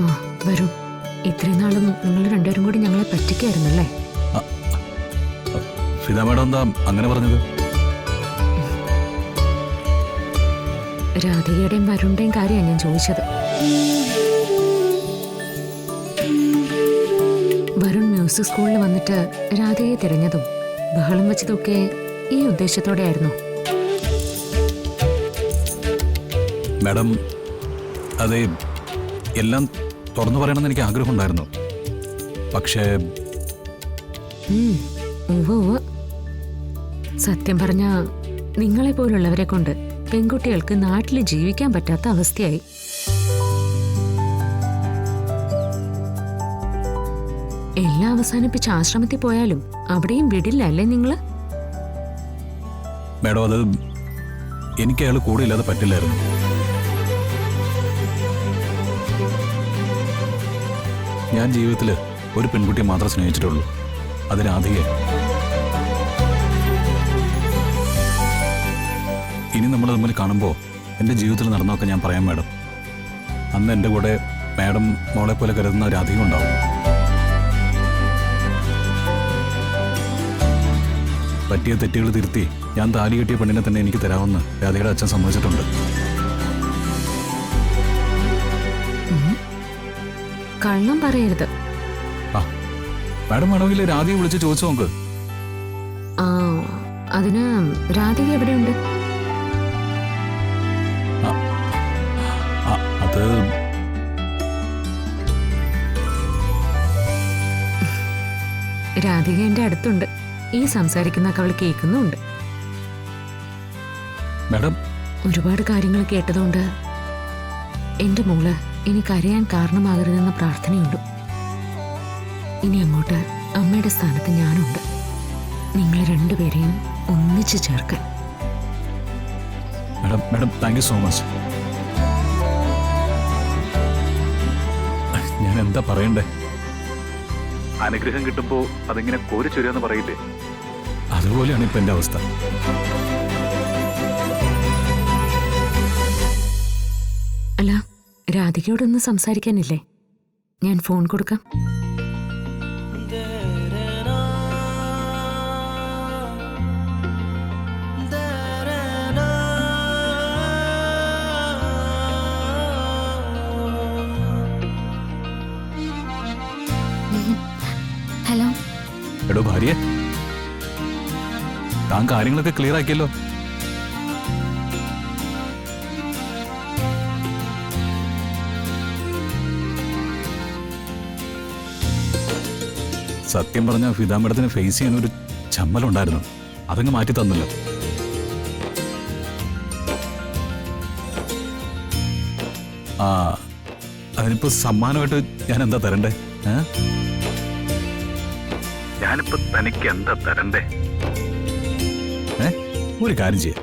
ആ വരൂ. ഇത്രയും നാളും നിങ്ങൾ രണ്ടുപേരും കൂടി ഞങ്ങളെ പറ്റിക്കായിരുന്നല്ലേ? ഫിദ മേഡം എന്താ അങ്ങനെ പറഞ്ഞത്? രാധികയുടെയും വരുണിന്റെയും കാര്യമാണ് ഞാൻ ചോദിച്ചത്. വരുൺ മ്യൂസിക് സ്കൂളിൽ വന്നിട്ട് രാധികയെ തിരഞ്ഞതും ബഹളം വെച്ചതൊക്കെ ഈ ഉദ്ദേശത്തോടെ ആയിരുന്നു. മാഡം, അതെ, എല്ലാം തുറന്നു പറയണമെന്ന് എനിക്ക് ആഗ്രഹമുണ്ടായിരുന്നു. പക്ഷേ സത്യം പറഞ്ഞ നിങ്ങളെ പോലുള്ളവരെ കൊണ്ട് പെൺകുട്ടികൾക്ക് നാട്ടിൽ ജീവിക്കാൻ പറ്റാത്ത അവസ്ഥയായി. എല്ലാം അവസാനിപ്പിച്ച് ആശ്രമത്തിൽ പോയാലും അവിടെയും വിടില്ല അല്ലേ നിങ്ങള്? മാഡം, അത് എനിക്ക് അയാൾ കൂടെ ഇല്ലാതെ പറ്റില്ലായിരുന്നു. ഞാൻ ജീവിതത്തിൽ ഒരു പെൺകുട്ടിയെ മാത്രം സ്നേഹിച്ചിട്ടുള്ളൂ, അത് രാധികയെ. ഇനി നമ്മൾ തമ്മിൽ കാണുമ്പോൾ എൻ്റെ ജീവിതത്തിൽ നടന്നൊക്കെ ഞാൻ പറയാം മാഡം. അന്ന് എൻ്റെ കൂടെ മാഡം മോളെ പോലെ കരുതുന്ന രാധിക ഉണ്ടാവും. പറ്റിയ തെറ്റുകൾ തിരുത്തി ഞാൻ താലി കെട്ടിയ പെണ്ണിനെ തന്നെ എനിക്ക് തരാമെന്ന് രാധികയുടെ അച്ഛൻ സമ്മതിച്ചിട്ടുണ്ട്. കള്ളം പറയരുത്. ആ മാഡം വേണമെങ്കിൽ രാധികയെ വിളിച്ച് ചോദിച്ചു നോക്ക്. ആ അതിന് രാധിക എവിടെയുണ്ട്? അത് രാധിക എന്റെ അടുത്തുണ്ട്. ഈ സംസാരിക്കുന്നൊക്കെ അവൾ കേൾക്കുന്നുണ്ട്. മാഡം, ഒരുപാട് കാര്യങ്ങൾ കേട്ടതുകൊണ്ട് എന്റെ മോള് ഇനി കരയാൻ കാരണമാകരുതെന്ന പ്രാർത്ഥനയുണ്ട്. ഇനി അങ്ങോട്ട് അമ്മയുടെ സ്ഥാനത്ത് ഞാനുണ്ട്, നിങ്ങൾ രണ്ടുപേരെയും ഒന്നിച്ചു ചേർക്കാൻ. Madam madam thank you so much. ഞാൻ എന്താ പറയണ്ടേ? അനുഗ്രഹം കിട്ടുമ്പോ അതിങ്ങനെ കോരിച്ചൊരിയെന്ന് പറയില്ലേ, അതുപോലെയാണ് ഇപ്പൊ എന്റെ അവസ്ഥ. അല്ല, രാധികയോടൊന്ന് സംസാരിക്കാനില്ലേ? ഞാൻ ഫോൺ കൊടുക്കാം. ഹലോ. എടോ ഭാര്യ, താൻ കാര്യങ്ങളൊക്കെ ക്ലിയർ ആക്കിയല്ലോ. സത്യം പറഞ്ഞ ഫിദ മേഡത്തിന് ഫേസ് ചെയ്യാൻ ഒരു ചമ്മലുണ്ടായിരുന്നു, അതങ്ങ് മാറ്റി തന്നല്ലോ. ആ അതിനിപ്പോ സമ്മാനമായിട്ട് ഞാൻ എന്താ തരണ്ടേ? ഞാനിപ്പോ തനിക്ക് എന്താ തരണ്ടേ? ഒരു കാര്യം ചെയ്യാം,